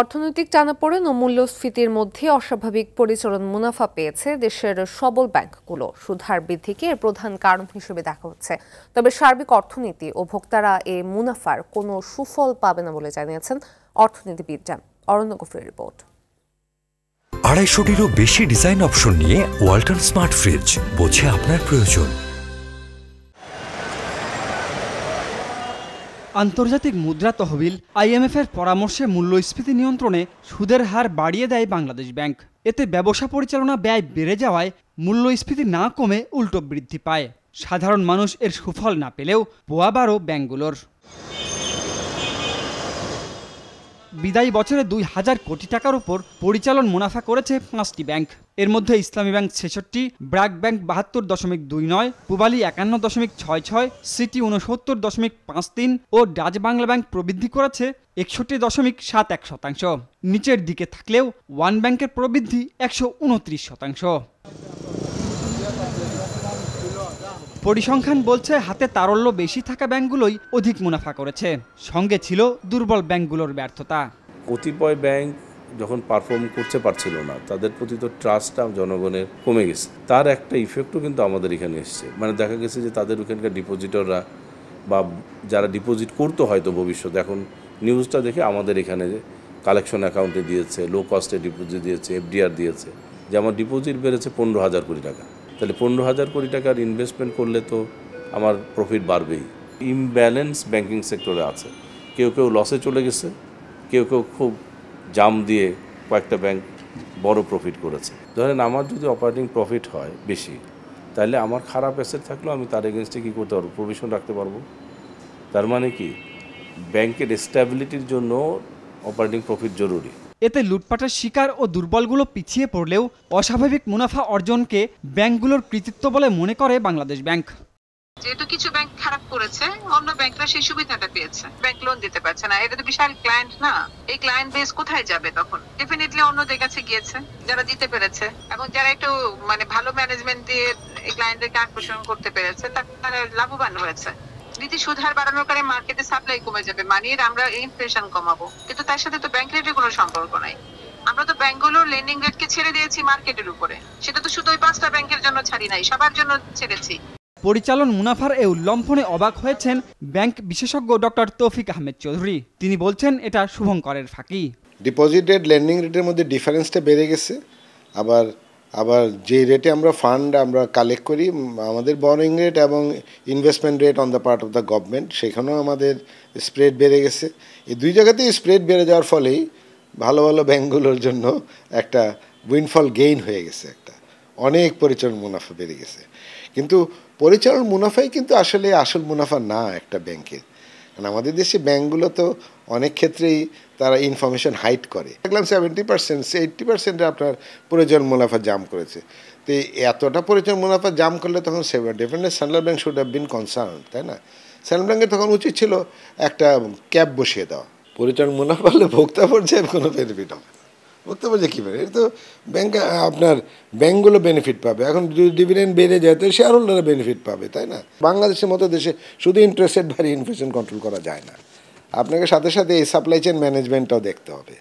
অর্থনৈতিক টানাপোড়েন ও মূল্যস্ফীতির মধ্যে অস্বাভাবিক পরিচালন মুনাফা পেয়েছে দেশের সবল ব্যাংকগুলো। সুদহার বৃদ্ধিকে এর প্রধান কারণ হিসেবে দেখা হচ্ছে। তবে সার্বিক অর্থনীতি ও ভোক্তারা এ মুনাফার কোনো সুফল পাবে না বলে জানিয়েছেন অর্থনীতিবিদরা। অরণ্য গফুরের রিপোর্ট। 250টিরও বেশি ডিজাইন অপশন নিয়ে ওয়ালটন স্মার্ট ফ্রিজ, বোঝে আপনার প্রয়োজন। আন্তর্জাতিক মুদ্রা তহবিল IMF এর পরামর্শে মূল্যস্ফীতি নিয়ন্ত্রণে সুদের হার বাড়িয়ে দেয় বাংলাদেশ ব্যাংক। এতে ব্যবসা পরিচালনা ব্যয় বেড়ে যাওয়ায় মূল্যস্ফীতি না কমে উল্টো বৃদ্ধি পায়। সাধারণ মানুষ এর সুফল না পেলেও পোয়াবারও ব্যাংকগুলোর। বিদায়ী বছরে 2000 কোটি টাকার উপর পরিচালন মুনাফা করেছে 5টি ব্যাংক। এর মধ্যে ইসলামী bank 66, BRAC bank 72.29, Pubali 51.66, city 69.53 ও ডাচ বাংলা ব্যাংক প্রবৃদ্ধি করেছে 61.71%। নিচের দিকে থাকলেও ওয়ান ব্যাংকের প্রবৃদ্ধি 129%। পরিসংখ্যান বলছে হাতে তারল্য বেশি থাকা ব্যাংকগুলোই অধিক মুনাফা করেছে, সঙ্গে ছিল দুর্বল ব্যাংকগুলোর ব্যর্থতা। কতিপয় ব্যাংক যখন পারফর্ম করতে পারছিল না, তাদের প্রতি তো ট্রাস্টটা জনগণের কমে গেছে। তার একটা ইফেক্টও কিন্তু আমাদের এখানে এসছে। মানে দেখা গেছে যে তাদের ওখানকার ডিপোজিটররা বা যারা ডিপোজিট করতে হয়তো ভবিষ্যতে, এখন নিউজটা দেখে আমাদের এখানে কালেকশন অ্যাকাউন্টে দিয়েছে, লো কস্টে ডিপোজিট দিয়েছে, FDR দিয়েছে, যে আমার ডিপোজিট বেড়েছে 15,000 কোটি টাকা। তাহলে 15,000 কোটি টাকার ইনভেস্টমেন্ট করলে তো আমার প্রফিট বাড়বেই। ইমব্যালেন্স ব্যাংকিং সেক্টরে আছে, কেউ কেউ লসে চলে গেছে, কেউ কেউ খুব জাম দিয়ে কয়েকটা ব্যাংক বড় প্রফিট করেছে। ধরেন আমার যদি অপারেটিং প্রফিট হয় বেশি, তাহলে আমার খারাপ অ্যাসেট থাকলেও আমি তার এগেনস্টে কী করতে পারবো? প্রভিশন রাখতে পারবো। তার মানে কি, ব্যাংকের স্ট্যাবিলিটির জন্য অপারেটিং প্রফিট জরুরি। এতে লুটপাটের শিকার ও দুর্বলগুলো পিছিয়ে পড়লেও অস্বাভাবিক মুনাফা অর্জনকে ব্যাংকগুলোর কৃতিত্ব বলে মনে করে বাংলাদেশ ব্যাংক। যেহেতু কিছু ব্যাংক খারাপ করেছে, অন্য ব্যাংকরা সেই সুবিধাটা পেয়েছে, ব্যাংক লোন দিতে পারছে না। এটা তো বিশাল ক্লায়েন্ট না, এই ক্লায়েন্ট বেস কোথায় যাবে? তখন ডেফিনেটলি অন্যদের কাছে গিয়েছে যারা দিতে পেরেছে, এবং যারা একটু ভালো ম্যানেজমেন্ট দিয়ে এই ক্লায়েন্টদেরকে আকর্ষণ করতে পেরেছে, তারা লাভবান হয়েছে। নীতি সুদ হার বাড়ানোর কারণে মার্কেটে সাপ্লাই কমে যাবে, মানির আমরা ইনফ্লেশন কমাবো, কিন্তু তার সাথে তো ব্যাংক রেটের কোনো সম্পর্ক নাই। আমরা তো ব্যাংকগুলোর লেন্ডিং রেটকে ছেড়ে দিয়েছি মার্কেটের উপরে। সেটা তো শুধু ওই 5টা ব্যাংকের জন্য ছাড়ি নাই, সবার জন্য ছেড়েছি। পরিচালন মুনাফার এই উল্লম্ফনে অবাক হয়েছেন ব্যাংক বিশেষজ্ঞ ডক্টর তৌফিক আহমেদ চৌধুরী। তিনি বলছেন এটা শুভঙ্করের ফাঁকি। ডিপোজিট রেট লেন্ডিং রেটের মধ্যে ডিফারেন্সটা বেড়ে গেছে। আবার যে রেটে আমরা ফান্ড কালেক্ট করি, আমাদের বরোইং রেট এবং investment rate on the part of the government, সেখানেও আমাদের স্প্রেড বেড়ে গেছে। এই দুই জায়গাতেই স্প্রেড বেড়ে যাওয়ার ফলেই ভালো ভালো ব্যাংকগুলোর জন্য একটা উইনফল গেইন হয়ে গেছে, একটা অনেক পরিচালন মুনাফা বেড়ে গেছে। কিন্তু পরিচালন মুনাফাই কিন্তু আসলে আসল মুনাফা না একটা ব্যাংকের। কারণ আমাদের দেশে ব্যাংকগুলো তো অনেক ক্ষেত্রেই তারা ইনফরমেশন হাইড করে। দেখলাম 70%, 80% আপনার পরিচালন মুনাফা জাম করেছে। তো এতটা পরিচালন মুনাফা জাম করলে তখন definitely central bank should have been concern, তাই না? সেন্ট্রাল ব্যাংকের তখন উচিত ছিল একটা ক্যাপ বসিয়ে দেওয়া। পরিচালন মুনাফা হলে ভোক্তা পর্যায়ে কোনো বেনিফিট হবে না। ভোক্তা পর্যায়ে কী পাবে? এটা তো আপনার ব্যাংকগুলো বেনিফিট পাবে। এখন যদি ডিভিডেন্ড বেড়ে যায় তো শেয়ার হোল্ডাররা বেনিফিট পাবে, তাই না? বাংলাদেশের মতো দেশে শুধু ইন্টারেস্ট রেট বাড়িয়ে ইনফ্লেশন কন্ট্রোল করা যায় না। আপনাকে সাথে সাথে এই সাপ্লাই চেইন ম্যানেজমেন্টটাও দেখতে হবে।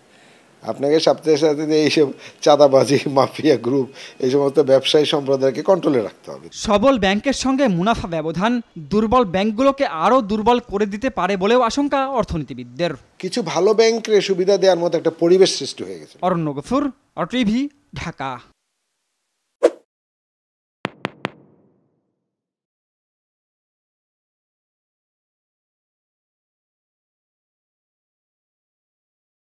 আপনাকে সাথে সাথে এইসব চাঁদাবাজি, মাফিয়া গ্রুপ, এই সমস্ত ব্যবসায়ী সম্প্রদায়কে কন্ট্রোলে রাখতে হবে। সবল ব্যাংকের সঙ্গে মুনাফা ব্যবধান দুর্বল ব্যাংকগুলোকে আরও দুর্বল করে দিতে পারে বলেও আশঙ্কা অর্থনীতিবিদদের। কিছু ভালো ব্যাংকের সুবিধা দেওয়ার মতো একটা পরিবেশ সৃষ্টি হয়ে গেছে। অরণ্য গফুর, RTV, ঢাকা।